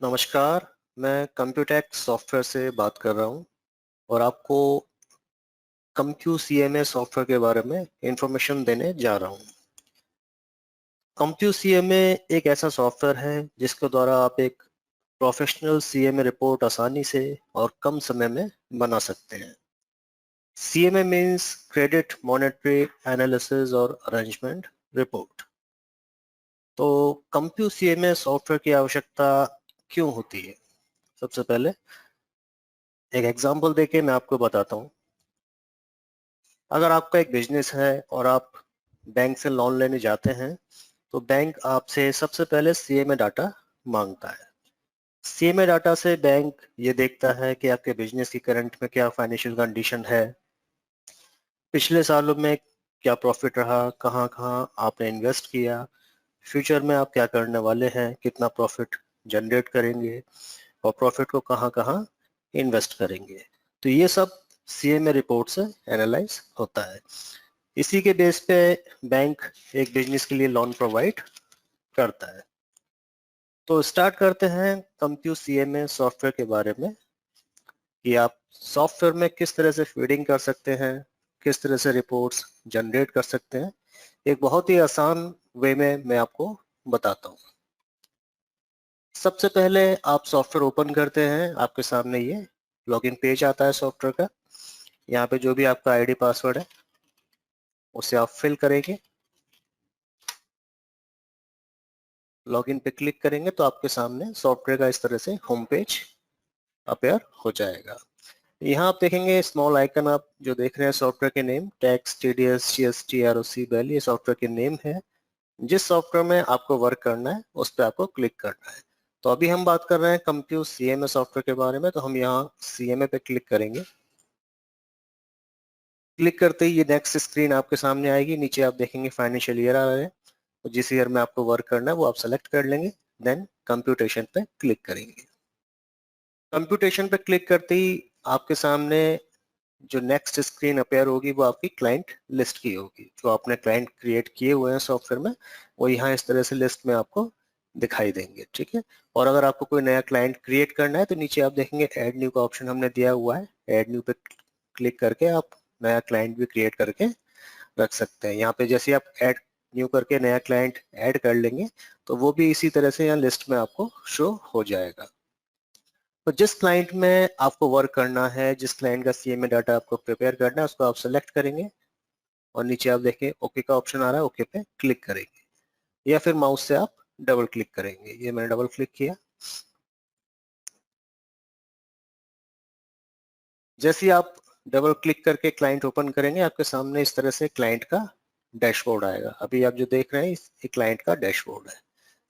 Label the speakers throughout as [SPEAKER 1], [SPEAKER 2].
[SPEAKER 1] नमस्कार, मैं Computex software से बात कर रहा हूँ और आपको कंप्यू सीएमए सॉफ्टवेयर के बारे में इंफॉर्मेशन देने जा रहा हूँ। कंप्यू सीएमए एक ऐसा सॉफ्टवेयर है जिसके द्वारा आप एक प्रोफेशनल सीएमए रिपोर्ट आसानी से और कम समय में बना सकते हैं। CMA means credit monetary analysis और अरेंजमेंट रिपोर्ट। तो कंप्यू सीएमए सॉफ्टवेयर की आवश्यकता क्यों होती है? सबसे पहले एक एग्जांपल देके मैं आपको बताता हूँ। अगर आपका एक बिजनेस है और आप बैंक से लोन लेने जाते हैं तो बैंक आपसे सबसे पहले सीएमए डाटा मांगता है। सीएमए डाटा से बैंक ये देखता है कि आपके बिजनेस की करंट में क्या फाइनेंशियल कंडीशन है, पिछले सालों में क्या प्रॉफिट रहा, कहाँ कहाँ आपने इन्वेस्ट किया, फ्यूचर में आप क्या करने वाले हैं, कितना प्रॉफिट जनरेट करेंगे और प्रॉफिट को कहाँ कहाँ इन्वेस्ट करेंगे। तो ये सब सीएमए रिपोर्ट से एनालाइज होता है। इसी के बेस पे बैंक एक बिजनेस के लिए लोन प्रोवाइड करता है। तो स्टार्ट करते हैं कंप्यू सीएमए सॉफ्टवेयर के बारे में कि आप सॉफ्टवेयर में किस तरह से फीडिंग कर सकते हैं, किस तरह से रिपोर्ट्स जनरेट कर सकते हैं। एक बहुत ही आसान वे में मैं आपको बताता हूँ। सबसे पहले आप सॉफ्टवेयर ओपन करते हैं, आपके सामने ये लॉगिन पेज आता है सॉफ्टवेयर का। यहाँ पे जो भी आपका आईडी पासवर्ड है उसे आप फिल करेंगे। लॉगिन पे क्लिक करेंगे तो आपके सामने सॉफ्टवेयर का इस तरह से होम पेज अपेयर हो जाएगा। यहाँ आप देखेंगे स्मॉल आइकन, आप जो देख रहे हैं सॉफ्टवेयर के name tax TDS GST ROC bell, ये सॉफ्टवेयर के नेम है। जिस सॉफ्टवेयर में आपको वर्क करना है उस पर आपको क्लिक करना है। तो अभी हम बात कर रहे हैं कंप्यू सीएमए सॉफ्टवेयर के बारे में, तो हम यहाँ सीएमए पे क्लिक करेंगे। क्लिक करते ही ये नेक्स्ट स्क्रीन आपके सामने आएगी। नीचे आप देखेंगे फाइनेंशियल ईयर आ रहा है, तो जिस ईयर में आपको वर्क करना है वो आप सेलेक्ट कर लेंगे। देन कंप्यूटेशन पे क्लिक करेंगे। कंप्यूटेशन पे क्लिक करते ही आपके सामने जो नेक्स्ट स्क्रीन अपेयर होगी वो आपकी क्लाइंट लिस्ट की होगी। जो आपने क्लाइंट क्रिएट किए हुए हैं सॉफ्टवेयर में वो यहाँ इस तरह से लिस्ट में आपको दिखाई देंगे, ठीक है। और अगर आपको कोई नया क्लाइंट क्रिएट करना है तो नीचे आप देखेंगे ऐड न्यू का ऑप्शन हमने दिया हुआ है। ऐड न्यू पे क्लिक करके आप नया क्लाइंट भी क्रिएट करके रख सकते हैं। यहाँ पे जैसे आप ऐड न्यू करके नया क्लाइंट ऐड कर लेंगे तो वो भी इसी तरह से यहाँ लिस्ट में आपको शो हो जाएगा। तो जिस क्लाइंट में आपको वर्क करना है, जिस क्लाइंट का सीएमए डाटा आपको प्रिपेयर करना है उसको आप सेलेक्ट करेंगे और नीचे आप देखें ओके का ऑप्शन आ रहा है, ओके पे क्लिक करेंगे या फिर माउस से आप डबल क्लिक करेंगे। ये मैंने डबल क्लिक किया। जैसे ही आप डबल क्लिक करके क्लाइंट ओपन करेंगे आपके सामने इस तरह से क्लाइंट का डैशबोर्ड आएगा। अभी आप जो देख रहे हैं ये क्लाइंट का डैशबोर्ड है।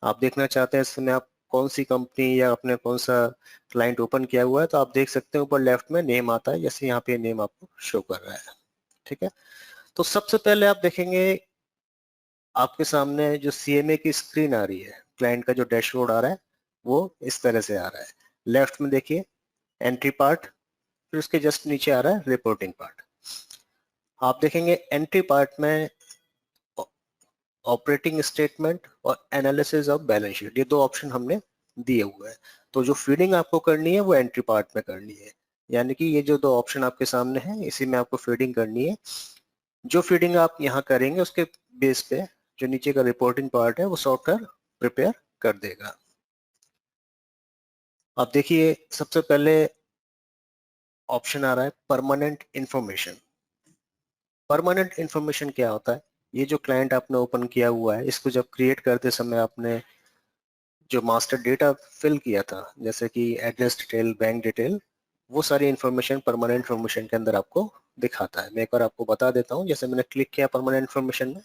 [SPEAKER 1] आप देखना चाहते हैं इस समय आप कौन सी कंपनी या आपने कौन सा क्लाइंट ओपन किया हुआ है तो आप देख सकते हैं ऊपर लेफ्ट में नेम आता है, जैसे यहाँ पे नेम आपको शो कर रहा है, ठीक है। तो सबसे पहले आप देखेंगे आपके सामने जो सीएमए की स्क्रीन आ रही है, क्लाइंट का जो डैशबोर्ड आ रहा है वो इस तरह से आ रहा है। लेफ्ट में देखिए एंट्री पार्ट, फिर उसके जस्ट नीचे आ रहा है रिपोर्टिंग पार्ट। आप देखेंगे एंट्री पार्ट में ऑपरेटिंग स्टेटमेंट और एनालिसिस ऑफ बैलेंस शीट, ये दो ऑप्शन हमने दिए हुए हैं। तो जो फीडिंग आपको करनी है वो एंट्री पार्ट में करनी है, यानी कि ये जो दो ऑप्शन आपके सामने हैं इसी में आपको फीडिंग करनी है। जो फीडिंग आप यहाँ करेंगे उसके बेस पे जो नीचे का रिपोर्टिंग पार्ट है वो सॉफ्टवेयर प्रिपेयर कर देगा। अब देखिए सबसे पहले ऑप्शन आ रहा है परमानेंट इंफॉर्मेशन। परमानेंट इंफॉर्मेशन क्या होता है? ये जो क्लाइंट आपने ओपन किया हुआ है इसको जब क्रिएट करते समय आपने जो मास्टर डेटा फिल किया था जैसे कि एड्रेस डिटेल, बैंक डिटेल, वो सारी इंफॉर्मेशन परमानेंट इंफॉर्मेशन के अंदर आपको दिखाता है। मैं एक बार आपको बता देता हूँ। जैसे मैंने क्लिक किया परमानेंट इंफॉर्मेशन में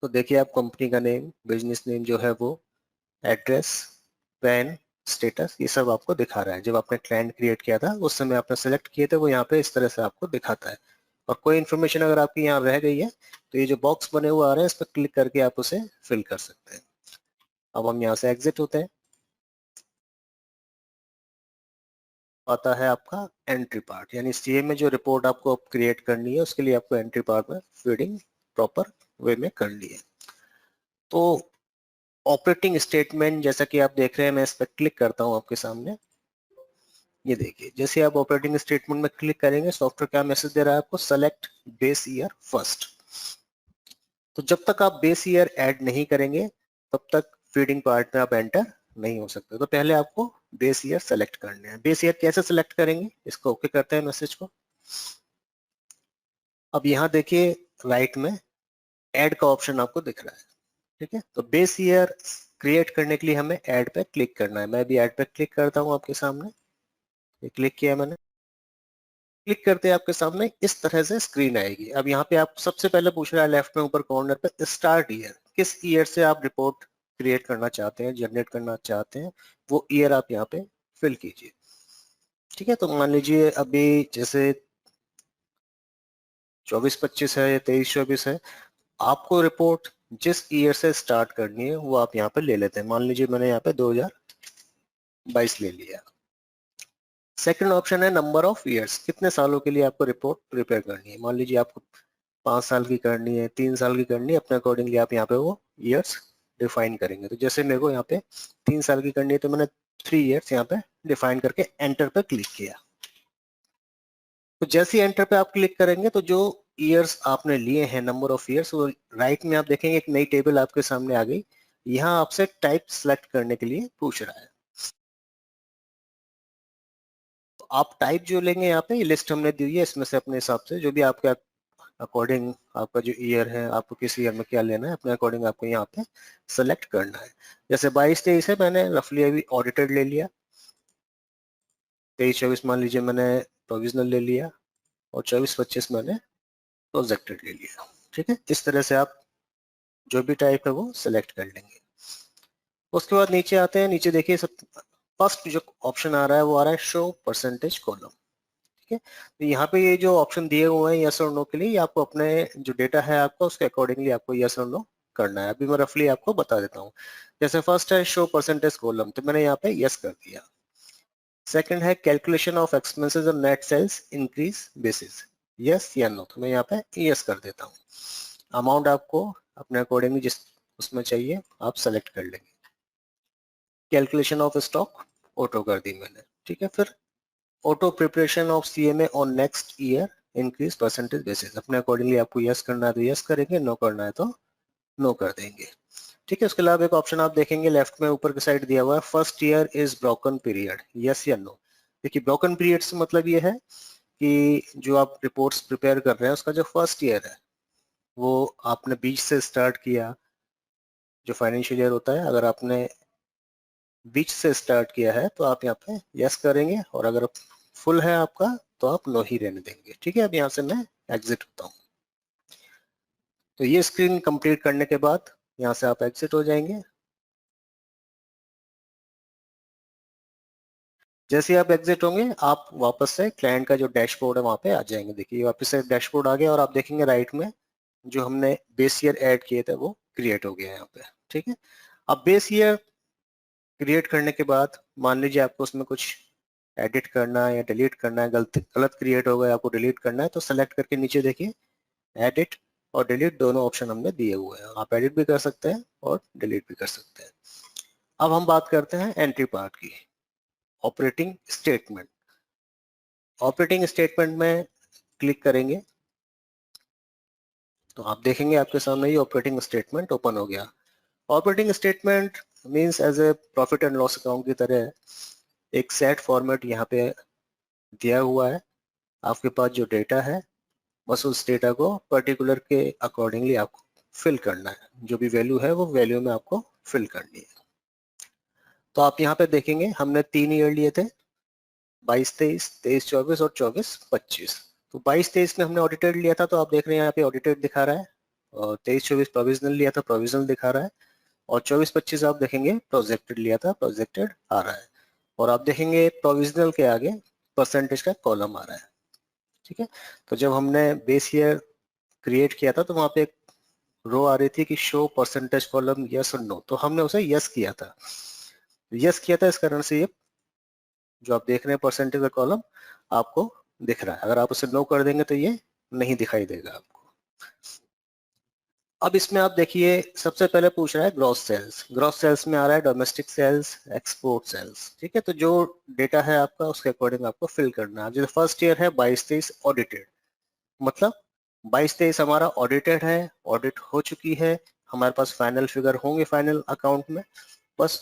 [SPEAKER 1] तो देखिए आप कंपनी का नेम, बिजनेस नेम जो है वो, एड्रेस, पैन, स्टेटस, ये सब आपको दिखा रहा है। जब आपने क्लाइंट क्रिएट किया था उस समय आपने सेलेक्ट किए थे वो यहाँ पे इस तरह से आपको दिखाता है। और कोई इन्फॉर्मेशन अगर आपकी यहाँ रह गई है तो ये जो बॉक्स बने हुए आ रहे हैं इस पर क्लिक करके आप उसे फिल कर सकते हैं। अब हम यहाँ से एग्जिट होते हैं। आता है आपका एंट्री पार्ट, यानी सीए में जो रिपोर्ट आपको क्रिएट करनी है उसके लिए आपको एंट्री पार्ट में फीडिंग प्रॉपर वे में करनी है। तो ऑपरेटिंग स्टेटमेंट जैसा कि आप देख रहे हैं, मैं इस पर क्लिक करता हूं आपके सामने। ये देखिए, जैसे आप ऑपरेटिंग स्टेटमेंट में क्लिक करेंगे, सॉफ्टवेयर क्या मैसेज दे रहा है आपको, सेलेक्ट बेस ईयर फर्स्ट। तो जब तक आप बेस ईयर ऐड नहीं करेंगे तब तक फीडिंग पार्ट में आप एंटर नहीं हो सकते। तो पहले आपको बेस ईयर सेलेक्ट करने हैं। बेस ईयर कैसे सेलेक्ट करेंगे, इसको ओके करते हैं मैसेज को। अब यहाँ देखिए राइट में ऐड का ऑप्शन आपको दिख रहा है, ठीक है। तो बेस ईयर क्रिएट करने के लिए हमें ऐड पे क्लिक करना है। मैं भी ऐड पे क्लिक करता हूँ आपके सामने। ये क्लिक किया मैंने। क्लिक करते हैं आपके सामने इस तरह से स्क्रीन आएगी। अब यहाँ पे आप सबसे पहले पूछ रहा है लेफ्ट में ऊपर कॉर्नर पे स्टार्ट ईयर, किस ईयर से आप रिपोर्ट क्रिएट करना चाहते हैं, जनरेट करना चाहते हैं, वो ईयर आप यहाँ पे फिल कीजिए, ठीक है। तो मान लीजिए अभी जैसे 24-25 है या 23-24 है, आपको रिपोर्ट जिस ईयर से स्टार्ट करनी है वो आप यहाँ पे ले लेते हैं। मान लीजिए मैंने यहाँ पे 2022 ले लिया। सेकंड ऑप्शन है नंबर ऑफ ईयर्स, कितने सालों के लिए आपको रिपोर्ट प्रिपेयर करनी है। मान लीजिए आपको 5 साल की करनी है, 3 साल की करनी है, अपने अकॉर्डिंगली आप यहाँ पे वो ईयर्स डिफाइन करेंगे। तो जैसे मेरे को यहाँ पे 3 साल की करनी है तो मैंने 3 ईयर्स यहाँ पे डिफाइन करके एंटर पे क्लिक किया। तो जैसे ही एंटर पे आप क्लिक करेंगे तो जो ईयर्स आपने लिए हैं, नंबर ऑफ ईयर्स, वो राइट में आप देखेंगे एक नई टेबल आपके सामने आ गई। यहाँ आपसे टाइप सेलेक्ट करने के लिए पूछ रहा है। तो आप टाइप जो लेंगे यहाँ पे, ये लिस्ट हमने दी है, इसमें से अपने हिसाब से जो भी आपके अकॉर्डिंग आपका जो ईयर है, आपको किस ईयर में क्या लेना है, अपने अकॉर्डिंग आपको यहाँ पे सेलेक्ट करना है। जैसे 22-23 है, मैंने रफली अभी ऑडिटेड ले लिया। 23-24 मान लीजिए मैंने प्रोविजनल ले लिया, और 24-25 मैंने प्रोजेक्टेड ले लिया, ठीक है। इस तरह से आप जो भी टाइप है वो सिलेक्ट कर लेंगे। उसके बाद नीचे आते हैं। नीचे देखिए सब फर्स्ट जो ऑप्शन आ रहा है वो आ रहा है शो परसेंटेज कॉलम, ठीक है। तो यहाँ पे ये जो ऑप्शन दिए हुए हैं यस और नो के लिए, ये आपको अपने जो डेटा है आपका उसके अकॉर्डिंगली आपको यस और नो करना है। अभी मैं रफली आपको बता देता हूँ। जैसे फर्स्ट है शो परसेंटेज कॉलम, तो मैंने यहाँ पे यस कर दिया। सेकंड है कैलकुलेशन ऑफ एक्सपेंसेस और net sales increase basis, yes या नो, तो मैं यहाँ पे यस कर देता हूँ। अमाउंट आपको अपने अकॉर्डिंगली जिस उसमें चाहिए आप सेलेक्ट कर लेंगे। कैलकुलेशन ऑफ स्टॉक ऑटो कर दी मैंने, ठीक है। फिर auto preparation of CMA on next year increase percentage basis, अपने अकॉर्डिंगली आपको यस करना है तो यस करेंगे, नो करना है तो नो कर देंगे, ठीक है। उसके अलावा एक ऑप्शन आप देखेंगे लेफ्ट में ऊपर की साइड दिया हुआ है first year is broken period, yes या नो। देखिए ब्रोकन पीरियड से मतलब ये है कि जो आप रिपोर्ट्स प्रिपेयर कर रहे हैं उसका जो फर्स्ट ईयर है वो आपने बीच से स्टार्ट किया, जो फाइनेंशियल ईयर होता है, अगर आपने बीच से स्टार्ट किया है तो आप यहाँ पे यस करेंगे, और अगर फुल है आपका तो आप नो ही रहने देंगे, ठीक है। अब यहाँ से मैं एग्जिट होता हूँ। तो ये स्क्रीन कंप्लीट करने के बाद यहाँ से आप एग्जिट हो जाएंगे। जैसे ही आप एग्जिट होंगे आप वापस से क्लाइंट का जो डैशबोर्ड है वहां पे आ जाएंगे। देखिए वापस से डैशबोर्ड आ गया, और आप देखेंगे राइट में जो हमने बेस ईयर ऐड किए थे वो क्रिएट हो गया यहाँ पे, ठीक है। अब बेस ईयर क्रिएट करने के बाद मान लीजिए आपको उसमें कुछ एडिट करना है या डिलीट करना है, गलत गलत क्रिएट हो गया, आपको डिलीट करना है, तो सेलेक्ट करके नीचे देखिए एडिट और डिलीट दोनों ऑप्शन हमने दिए हुए हैं। आप एडिट भी कर सकते हैं और डिलीट भी कर सकते हैं। अब हम बात करते हैं एंट्री पार्ट की, ऑपरेटिंग स्टेटमेंट। ऑपरेटिंग स्टेटमेंट में क्लिक करेंगे तो आप देखेंगे आपके सामने ये ऑपरेटिंग स्टेटमेंट ओपन हो गया। Operating statement means as a profit and loss account की तरह एक सेट फॉर्मेट यहाँ पे दिया हुआ है। आपके पास जो डेटा है बस उस डेटा को पर्टिकुलर के अकॉर्डिंगली आपको फिल करना है, जो भी वैल्यू है वो वैल्यू में आपको फिल करनी है। तो आप यहाँ पे देखेंगे हमने 3 ईयर लिए थे, 22-23, 23-24 और 24-25। तो 22-23 में हमने ऑडिटेड लिया था तो आप देख रहे हैं यहाँ पे ऑडिटेड दिखा रहा है, और 23-24 प्रोविजनल लिया था, प्रोविजनल दिखा रहा है, और 24-25 आप देखेंगे प्रोजेक्टेड लिया था, प्रोजेक्टेड आ रहा है। और आप देखेंगे प्रोविजनल के आगे परसेंटेज का कॉलम आ रहा है, ठीक है। तो जब हमने बेस ईयर क्रिएट किया था तो वहां पे एक रो आ रही थी कि शो परसेंटेज कॉलम यस और नो, तो हमने उसे यस किया था। यस किया था इस कारण से ये जो आप देख रहे हैं परसेंटेज का कॉलम आपको दिख रहा है। अगर आप उसे नो कर देंगे तो ये नहीं दिखाई देगा आपको। अब इसमें आप देखिए सबसे पहले पूछ रहा है ग्रॉस सेल्स। ग्रॉस सेल्स में आ रहा है डोमेस्टिक सेल्स, एक्सपोर्ट सेल्स। ठीक है, तो जो डेटा है आपका उसके अकॉर्डिंग आपको फिल करना है। जैसे फर्स्ट ईयर है 22-23 ऑडिटेड, मतलब 22-23 हमारा ऑडिटेड है, ऑडिट हो चुकी है, हमारे पास फाइनल फिगर होंगे फाइनल अकाउंट में बस।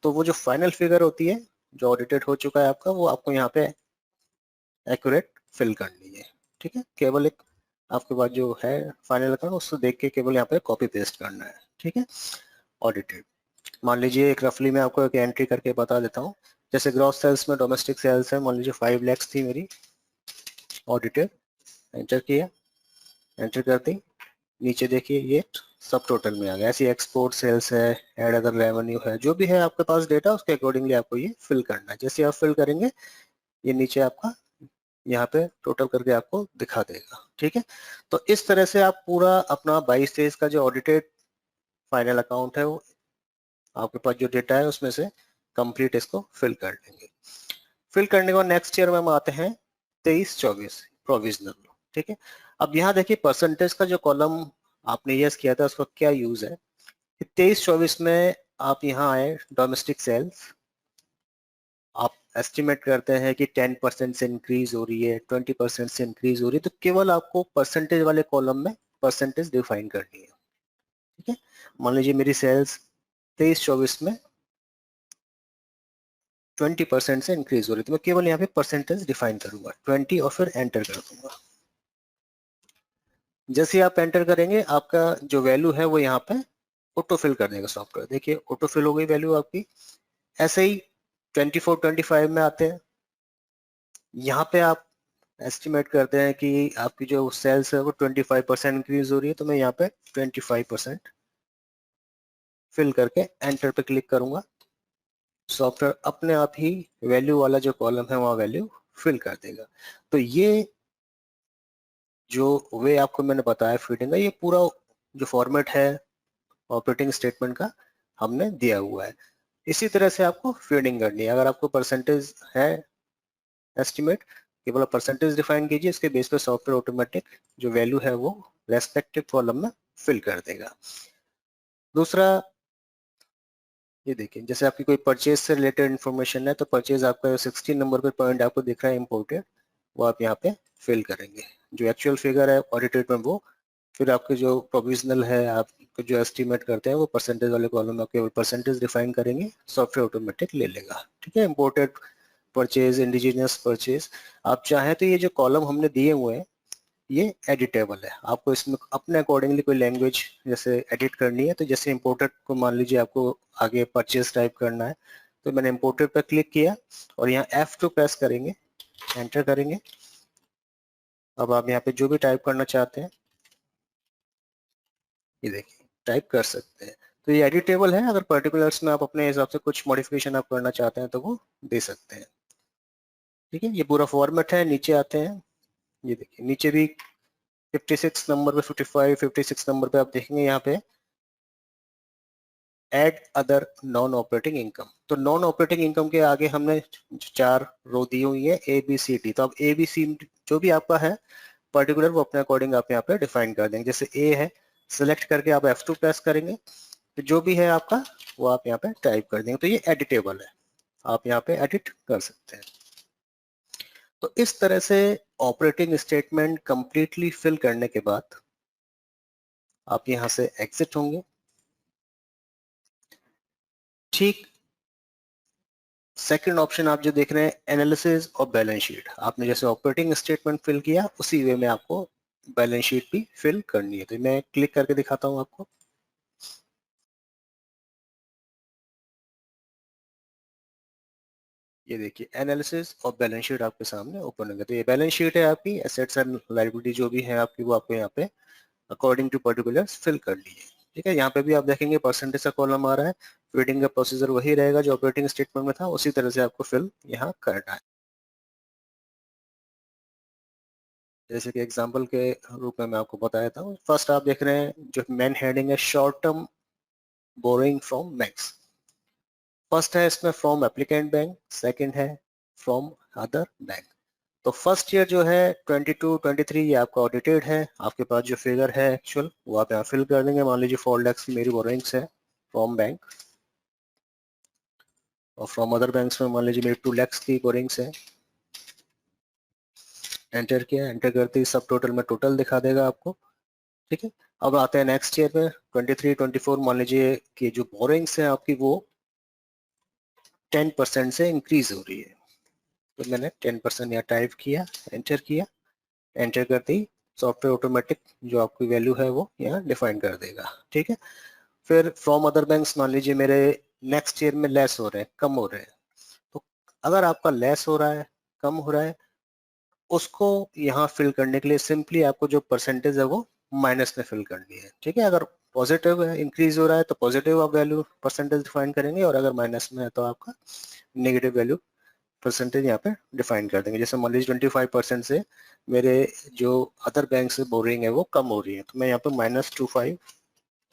[SPEAKER 1] तो वो जो फाइनल फिगर होती है जो ऑडिटेड हो चुका है आपका, वो आपको यहाँ पे एक्यूरेट फिल करनी है। ठीक है, केवल एक आपके पास जो है फाइनल अकाउंट उसको देख के केवल यहाँ पे कॉपी पेस्ट करना है। ठीक है, ऑडिटेड। मान लीजिए एक रफली मैं आपको एक एंट्री करके बता देता हूँ। जैसे ग्रॉस सेल्स में डोमेस्टिक सेल्स है, मान लीजिए 5 लाख थी मेरी, ऑडिटेड, एंटर किया, एंटर कर दी। नीचे देखिए ये सब टोटल में आ गया। ऐसी एक्सपोर्ट सेल्स है, एड अदर रेवेन्यू है, जो भी है आपके पास डेटा उसके अकॉर्डिंगली आपको ये फिल करना है। जैसे आप फिल करेंगे ये नीचे आपका यहाँ पे टोटल करके आपको दिखा देगा। ठीक है, तो इस तरह से आप पूरा अपना 22-23 का जो ऑडिटेड फाइनल अकाउंट है वो आपके पास जो डेटा है उसमें से कंप्लीट इसको फिल कर लेंगे। फिल करने के बाद नेक्स्ट ईयर में हम आते हैं 23-24 प्रोविजनल। ठीक है, अब यहाँ देखिए परसेंटेज का जो कॉलम आपने यस किया था उसका क्या यूज है। 23-24 में आप यहाँ आए डोमेस्टिक सेल्स, आप एस्टिमेट करते हैं कि 10% से इंक्रीज हो रही है, 20% से इंक्रीज हो रही है, तो केवल आपको परसेंटेज वाले कॉलम में परसेंटेज डिफाइन करनी है। ठीक है, मान लीजिए मेरी सेल्स 23-24 में 20% से इंक्रीज हो रही है, तो मैं केवल यहाँ पे परसेंटेज डिफाइन करूंगा 20 और फिर एंटर कर दूंगा। जैसे आप एंटर करेंगे आपका जो वैल्यू है वो यहाँ पे ऑटो फिल कर देगा सॉफ्टवेयर। देखिए ऑटो फिल हो गई वैल्यू आपकी। ऐसे ही 24-25 में आते हैं, यहाँ पे आप एस्टिमेट करते हैं कि आपकी जो सेल्स है वो 25% इंक्रीज हो रही है, तो मैं यहाँ पे 25% फिल करके एंटर पे क्लिक करूंगा। सॉफ्टवेयर अपने आप ही वैल्यू वाला जो कॉलम है वहाँ वैल्यू फिल कर देगा। तो ये जो वे आपको मैंने बताया फीडिंग का, ये पूरा जो फॉर्मेट है ऑपरेटिंग स्टेटमेंट का हमने दिया हुआ है। इसी तरह से आपको फीडिंग करनी है। अगर आपको परसेंटेज है एस्टिमेट, केवल परसेंटेज डिफाइन कीजिए, इसके बेस पे सॉफ्टवेयर ऑटोमेटिक जो वैल्यू है वो रेस्पेक्टिव कॉलम में फिल कर देगा। दूसरा ये देखिए, जैसे आपकी कोई परचेज से रिलेटेड इन्फॉर्मेशन है तो परचेज आपका 16 नंबर पे पॉइंट आपको दिख रहा है इम्पोर्टेड, वो आप यहाँ पे फिल करेंगे। जो एक्चुअल फिगर है ऑडिटेड में वो, फिर आपके जो प्रोविजनल है आप जो एस्टिमेट करते हैं वो परसेंटेज वाले कॉलम में केवल परसेंटेज डिफाइन करेंगे, सॉफ्टवेयर ऑटोमेटिक ले लेगा। ठीक है, इम्पोर्टेड परचेज, इंडिजिनियस परचेज, आप चाहें तो ये जो कॉलम हमने दिए हुए हैं ये एडिटेबल है। आपको इसमें अपने अकॉर्डिंगली कोई लैंग्वेज जैसे एडिट करनी है, तो जैसे इम्पोर्टेड को मान लीजिए आपको आगे परचेज टाइप करना है, तो मैंने इम्पोर्टेड पर क्लिक किया और यहाँ F2 प्रेस करेंगे, एंटर करेंगे। अब आप यहाँ पे जो भी टाइप करना चाहते हैं ये देखिए टाइप कर सकते हैं। तो ये एडिटेबल है, अगर पर्टिकुलर्स में आप अपने हिसाब से कुछ मॉडिफिकेशन आप करना चाहते हैं तो वो दे सकते हैं। ठीक है, ये पूरा फॉर्मेट है। नीचे आते हैं, ये देखिए नीचे भी 56 नंबर पे, 56 नंबर पे आप देखेंगे यहाँ पे add other non operating income. तो नॉन ऑपरेटिंग इनकम के आगे हमने 4 रो दी हुई है ABCD। तो अब ABC जो भी आपका है पर्टिकुलर वो अपने अकॉर्डिंग आप यहाँ पे डिफाइन कर देंगे। जैसे A है, सिलेक्ट करके आप F2 प्रेस करेंगे तो जो भी है आपका वो आप यहाँ पे टाइप कर देंगे। तो ये एडिटेबल है, आप यहाँ पे एडिट कर सकते हैं। तो इस तरह से ऑपरेटिंग स्टेटमेंट कंप्लीटली फिल करने के बाद आप यहाँ से एग्जिट होंगे। ठीक सेकंड ऑप्शन आप जो देख रहे हैं एनालिसिस और बैलेंस शीट, आपने जैसे ऑपरेटिंग स्टेटमेंट फिल किया उसी वे में आपको बैलेंस शीट भी फिल करनी है। तो मैं क्लिक करके दिखाता हूं आपको। ये देखिए एनालिसिस और बैलेंस शीट आपके सामने ओपन होगा। तो ये बैलेंस शीट है आपकी, एसेट्स एंड लायबिलिटी जो भी है आपकी वो आपको यहाँ पे अकॉर्डिंग टू पर्टिकुलर्स फिल करनी है। ठीक है, यहाँ पे भी आप देखेंगे परसेंटेज का कॉलम आ रहा है, फीडिंग का प्रोसीजर वही रहेगा जो ऑपरेटिंग स्टेटमेंट में था, उसी तरह से आपको फिल यहाँ करना है। जैसे कि एग्जांपल के रूप में मैं आपको बताया था। फर्स्ट आप देख रहे हैं जो मेन हेडिंग है short term borrowing from banks. First है इसमें फ्रॉम एप्लीकेंट बैंक, सेकंड है फ्रॉम अदर बैंक। तो फर्स्ट ईयर जो है 22 23 ये आपका ऑडिटेड है, आपके पास जो फिगर है एक्चुअल वो आप यहाँ फिल कर देंगे। मान लीजिए 4 लाख मेरी बोरोइंग्स है फ्रॉम बैंक, और फ्रॉम अदर बैंक्स में मान लीजिए मेरी 2 लाख की बोरिंग्स है। एंटर किया, एंटर करते ही सब टोटल में टोटल दिखा देगा आपको। ठीक है, अब आते हैं नेक्स्ट ईयर में 23 24। मान लीजिए कि जो बोरिंग्स है आपकी वो 10% से इंक्रीज हो रही है, तो मैंने 10% यहाँ टाइप किया, एंटर किया। एंटर करते ही सॉफ्टवेयर ऑटोमेटिक जो आपकी वैल्यू है वो यहाँ डिफाइन कर देगा। ठीक है, फिर फ्रॉम अदर बैंक्स मान लीजिए मेरे नेक्स्ट ईयर में लेस हो रहे हैं, कम हो रहे हैं। तो अगर आपका लेस हो रहा है, कम हो रहा है, उसको यहाँ फिल करने के लिए सिंपली आपको जो परसेंटेज है वो माइनस में फिल करनी है। ठीक है, अगर पॉजिटिव है, इंक्रीज हो रहा है, तो पॉजिटिव आप वैल्यू परसेंटेज डिफाइन करेंगे, और अगर माइनस में है तो आपका नेगेटिव वैल्यू परसेंटेज यहाँ पे डिफाइन कर देंगे। जैसे मान लीजिए 25% से मेरे जो अदर बैंक से बोरिंग है वो कम हो रही है, तो मैं यहाँ पे -25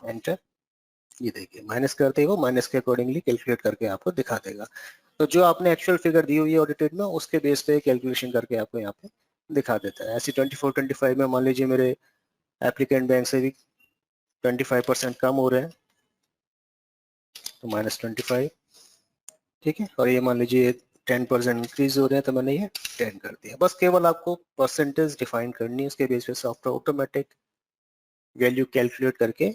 [SPEAKER 1] एंटर। ये देखिए माइनस करते ही वो माइनस के अकॉर्डिंगली कैलकुलेट करके आपको दिखा देगा। तो जो आपने एक्चुअल फिगर दी हुई है ऑडिटेड में, उसके बेस पे कैलकुलेशन करके आपको यहाँ पे दिखा देता है। ऐसे 24 25 में मान लीजिए मेरे एप्लीकेंट बैंक से भी 25% कम हो रहे हैं, तो -25। ठीक है, और ये मान लीजिए 10% इंक्रीज हो रहे हैं, तो मैंने ये 10 कर दिया। बस केवल आपको परसेंटेज डिफाइन करनी है, उसके बेस पे सॉफ्टवेयर ऑटोमेटिक वैल्यू कैलकुलेट करके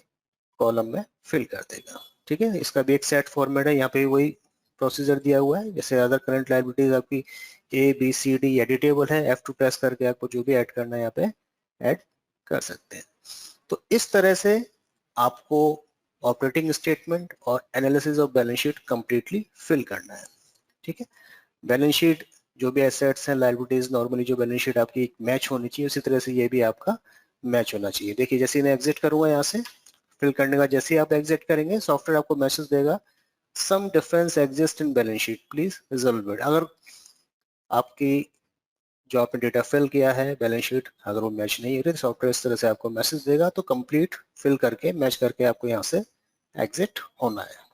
[SPEAKER 1] कॉलम में फिल कर देगा। ठीक है, इसका भी एक सेट फॉर्मेट है, यहाँ पे वही प्रोसीजर दिया हुआ है। जैसे अदर करंट लायबिलिटीज आपकी ABCD एडिटेबल है, F2 प्रेस करके आपको जो भी ऐड करना है यहाँ पे ऐड कर सकते हैं। तो इस तरह से आपको ऑपरेटिंग स्टेटमेंट और analysis of balance sheet completely fill करना है। ठीक है, बैलेंस शीट जो भी एसेट्स हैं, लायबिलिटीज, नॉर्मली जो बैलेंस शीट आपकी मैच होनी चाहिए, उसी तरह से ये भी आपका मैच होना चाहिए। देखिए जैसे मैं एग्जिट करूंगा यहाँ से फिल करने का, जैसे ही आप एग्जिट करेंगे सॉफ्टवेयर आपको मैसेज देगा some difference exist in balance sheet, please resolve it. अगर आपकी जो आपने डेटा फिल किया है बैलेंस शीट अगर वो मैच नहीं हो रही, सॉफ्टवेयर इस तरह से आपको मैसेज देगा, तो कंप्लीट फिल करके मैच करके आपको यहाँ से एग्जिट होना है।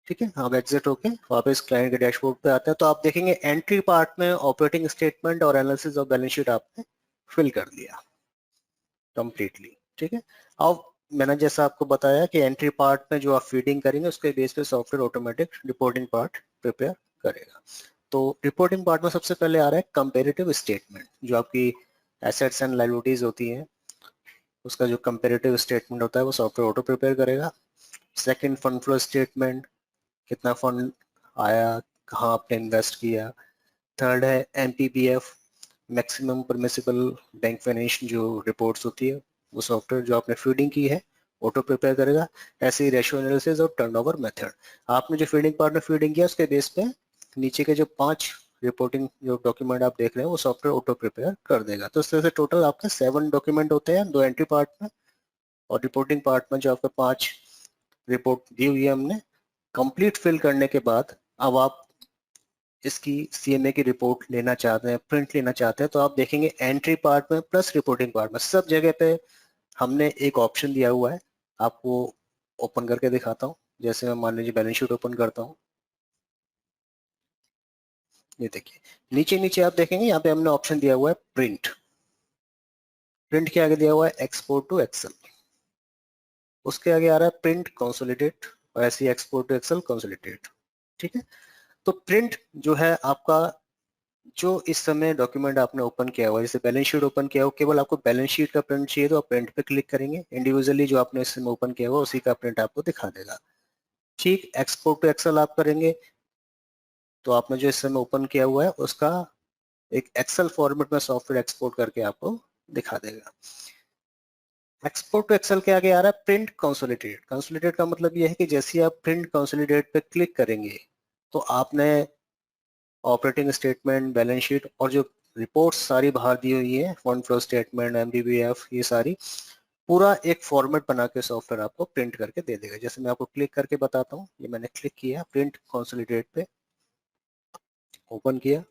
[SPEAKER 1] ठीक है, आप एग्जिट होके वापस क्लाइंट के डैशबोर्ड पे आते हैं, तो आप देखेंगे एंट्री पार्ट में ऑपरेटिंग स्टेटमेंट और एनालिसिस ऑफ बैलेंस शीट आपने फिल कर दिया कंप्लीटली। ठीक है, अब मैंने जैसा आपको बताया कि एंट्री पार्ट में जो आप फीडिंग करेंगे उसके बेस पे software automatic reporting part prepare करेगा। तो रिपोर्टिंग पार्ट में सबसे पहले आ रहा है कंपेरेटिव स्टेटमेंट, जो आपकी एसेट्स एंड लायबिलिटीज होती हैं उसका जो कंपेरेटिव स्टेटमेंट होता है वो सॉफ्टवेयर ऑटो प्रिपेयर करेगा। सेकंड फंड फ्लो स्टेटमेंट, कितना फंड आया, कहाँ आपने इन्वेस्ट किया। थर्ड है MPBF, maximum permissible bank finance जो रिपोर्ट्स होती है वो सॉफ्टवेयर जो आपने फीडिंग की है ऑटो प्रिपेयर करेगा। ऐसे ही रेशियो एनालिसिस और टर्नओवर मेथड, आपने जो फीडिंग पार्ट में फीडिंग किया उसके बेस पे नीचे के जो 5 रिपोर्टिंग जो डॉक्यूमेंट आप देख रहे हैं वो सॉफ्टवेयर ऑटो प्रिपेयर कर देगा। तो इस तरह से टोटल आपके 7 डॉक्यूमेंट होते हैं, 2 एंट्री पार्ट में और रिपोर्टिंग पार्ट में जो आपके 5 रिपोर्ट दी हुई है हमने। कंप्लीट फिल करने के बाद अब आप इसकी CMA की रिपोर्ट लेना चाहते हैं, प्रिंट लेना चाहते हैं, तो आप देखेंगे एंट्री पार्ट में प्लस रिपोर्टिंग पार्ट में सब जगह पे हमने एक ऑप्शन दिया हुआ है। आपको ओपन करके दिखाता हूँ। जैसे मैं मान लीजिए बैलेंस शीट ओपन करता हूँ, ये देखिए नीचे नीचे आप देखेंगे यहाँ पे हमने ऑप्शन दिया हुआ है प्रिंट। प्रिंट के आगे दिया हुआ है एक्सपोर्ट टू एक्सेल, उसके आगे आ रहा है प्रिंट कंसोलिडेट, और ऐसे ही एक्सपोर्ट टू एक्सेल कंसोलिडेट। ठीक है, तो प्रिंट जो है आपका जो इस समय डॉक्यूमेंट आपने ओपन किया हुआ है, जैसे बैलेंस शीट ओपन किया हो, केवल आपको बैलेंस शीट का प्रिंट चाहिए तो आप प्रिंट पे क्लिक करेंगे, इंडिविजुअली जो आपने इस समय ओपन किया हुआ उसी का प्रिंट आपको दिखा देगा। ठीक, एक्सपोर्ट टू एक्सेल आप करेंगे तो आपने जो इस समय ओपन किया हुआ है उसका एक एक्सेल फॉर्मेट में सॉफ्टवेयर एक्सपोर्ट करके आपको दिखा देगा। एक्सपोर्ट टू एक्सेल के आगे आ रहा है प्रिंट कंसोलिडेट। कंसोलिडेट का मतलब यह है कि जैसे ही आप प्रिंट कंसोलिडेट पे क्लिक करेंगे तो आपने ऑपरेटिंग स्टेटमेंट, बैलेंस शीट और जो रिपोर्ट्स सारी बाहर दी हुई है, फंड फ्लो स्टेटमेंट, MPBF, ये सारी पूरा एक फॉर्मेट बना के सॉफ्टवेयर आपको प्रिंट करके दे देगा। जैसे मैं आपको क्लिक करके बताता हूँ, ये मैंने क्लिक किया प्रिंट कंसोलिडेट पे, ओपन किया,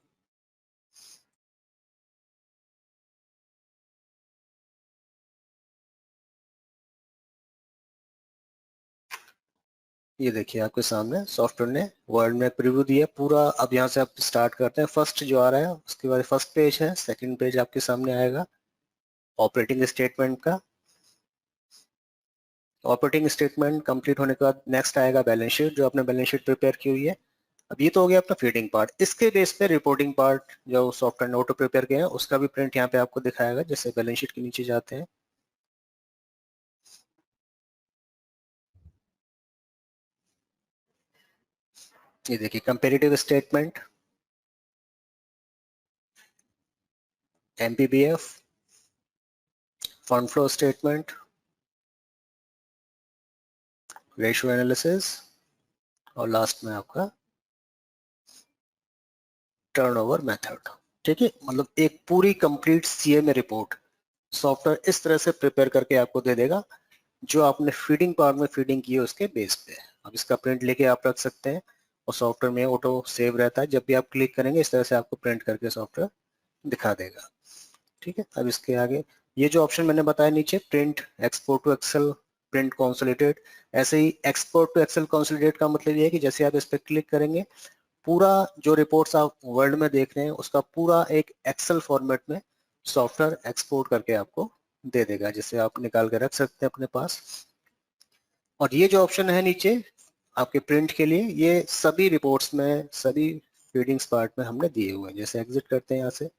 [SPEAKER 1] ये देखिए आपके सामने सॉफ्टवेयर ने वर्ड में प्रीव्यू दिया पूरा। अब यहाँ से आप स्टार्ट करते हैं। फर्स्ट जो आ रहा है उसके बाद फर्स्ट पेज है, सेकंड पेज आपके सामने आएगा ऑपरेटिंग स्टेटमेंट का। ऑपरेटिंग स्टेटमेंट कंप्लीट होने के बाद नेक्स्ट आएगा बैलेंस शीट, जो आपने बैलेंस शीट प्रिपेयर की हुई है। अब ये तो हो गया अपना फीडिंग पार्ट। इसके बेस पे रिपोर्टिंग पार्ट जो सॉफ्टवेयर ने ऑटो प्रिपेयर किया है उसका भी प्रिंट यहाँ पे आपको दिखाएगा। जैसे बैलेंस शीट के नीचे जाते हैं, ये देखिए comparative statement, MPBF, fund flow statement, ratio analysis और लास्ट में आपका टर्नओवर मेथड। ठीक है, मतलब एक पूरी कंप्लीट सीएमए रिपोर्ट सॉफ्टवेयर इस तरह से प्रिपेयर करके आपको दे देगा, जो आपने फीडिंग पार्ट में फीडिंग की है उसके बेस पे। अब इसका प्रिंट लेके आप रख सकते हैं और सॉफ्टवेयर में ऑटो सेव रहता है। जब भी आप क्लिक करेंगे इस तरह से आपको प्रिंट करके सॉफ्टवेयर दिखा देगा। ठीक है, अब इसके आगे ये जो ऑप्शन मैंने बताया नीचे, print export to Excel, print consolidate, ऐसे ही एक्सपोर्ट टू एक्सेल कॉन्सोलिडेट का मतलब ये है कि जैसे आप इस पर क्लिक करेंगे पूरा जो रिपोर्ट्स आप वर्ल्ड में देख रहे हैं उसका पूरा एक एक्सेल फॉर्मेट में सॉफ्टवेयर एक्सपोर्ट करके आपको दे देगा, जिसे आप निकाल के रख सकते हैं अपने पास। और ये जो ऑप्शन है नीचे आपके प्रिंट के लिए, ये सभी रिपोर्ट्स में सभी फीडिंग्स पार्ट में हमने दिए हुए हैं। जैसे एग्जिट करते हैं यहाँ से,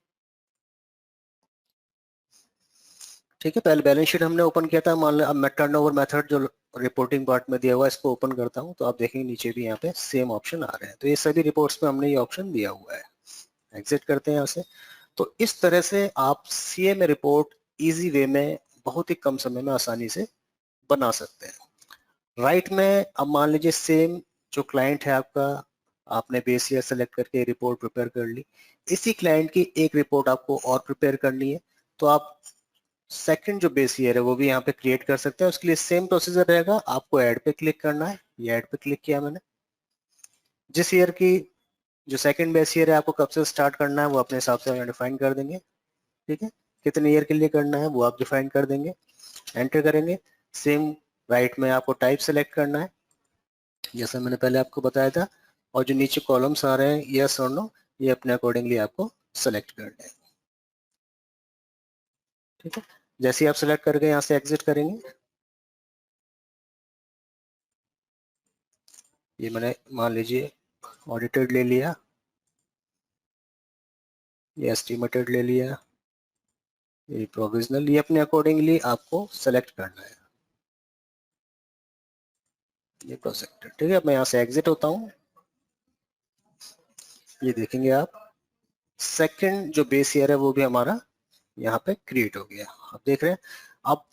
[SPEAKER 1] ठीक है, पहले बैलेंस शीट हमने ओपन किया था। मान लो अब मैं टर्नओवर मेथड जो रिपोर्टिंग पार्ट में दिया हुआ है इसको ओपन करता हूँ, तो आप देखेंगे नीचे भी यहाँ पे सेम ऑप्शन आ रहे हैं। तो ये सभी रिपोर्ट्स में हमने ये ऑप्शन दिया हुआ है। एग्जिट करते हैं यहाँ से। तो इस तरह से आप सीएमए रिपोर्ट इजी वे में बहुत ही कम समय में आसानी से बना सकते हैं। राइट में अब मान लीजिए सेम जो क्लाइंट है आपका, आपने बेस ईयर सेलेक्ट करके रिपोर्ट प्रिपेयर कर ली, इसी क्लाइंट की एक रिपोर्ट आपको और प्रिपेयर करनी है, तो आप सेकंड जो बेस ईयर है वो भी यहाँ पे क्रिएट कर सकते हैं। उसके लिए सेम प्रोसीजर रहेगा, आपको ऐड पे क्लिक करना है। ये ऐड पे क्लिक किया मैंने। जिस ईयर की जो सेकंड बेस ईयर है आपको कब से स्टार्ट करना है वो अपने हिसाब से डिफाइन कर देंगे। ठीक है, कितने ईयर के लिए करना है वो आप डिफाइन कर देंगे, एंटर करेंगे। सेम राइट में आपको टाइप सेलेक्ट करना है जैसा मैंने पहले आपको बताया था, और जो नीचे कॉलम्स आ रहे हैं यस और नो, ये अपने अकॉर्डिंगली आपको सेलेक्ट करना है। ठीक है, जैसे ही आप सेलेक्ट करके यहाँ से एग्जिट करेंगे, ये मैंने मान लीजिए ऑडिटेड ले लिया, ये एस्टिमेटेड ले लिया, ये प्रोविजनल, ये अपने अकॉर्डिंगली आपको सेलेक्ट करना है। ये प्रोजेक्ट, ठीक है, मैं यहाँ से एग्जिट होता हूँ। ये देखेंगे आप सेकंड जो बेस ईयर है वो भी हमारा यहाँ पे क्रिएट हो गया। आप देख रहे हैं। अब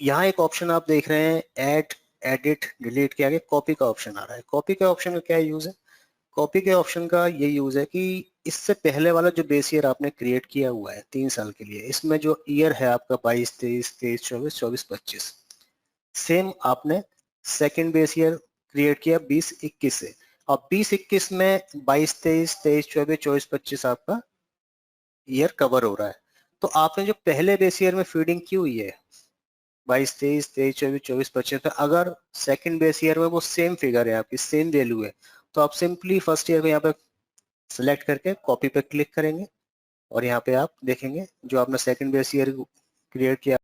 [SPEAKER 1] यहाँ एक ऑप्शन आप देख रहे हैं, ऐड एडिट डिलीट के आगे कॉपी का ऑप्शन आ रहा है। कॉपी के ऑप्शन का क्या यूज है? कॉपी के ऑप्शन का ये यूज है कि इससे पहले वाला जो बेस ईयर आपने क्रिएट किया हुआ है 3 साल के लिए, इसमें जो ईयर है आपका 22, 23, 23, 24, 24, 25, सेम आपने सेकंड बेस ईयर क्रिएट किया 20, 21 से। अब 20, 21 में 22, 23, 23, 24, 24, 25 आपका ईयर कवर हो रहा है। तो आपने जो पहले बेस ईयर में फीडिंग की हुई है 22, 23, 23, 24, 24, 25, तो अगर सेकंड बेस ईयर में वो सेम फिगर है, आपकी सेम वैल्यू है, तो आप सिंपली फर्स्ट ईयर में यहाँ पे सिलेक्ट करके कॉपी पे क्लिक करेंगे और यहाँ पे आप देखेंगे जो आपने सेकंड बेस ईयर क्रिएट किया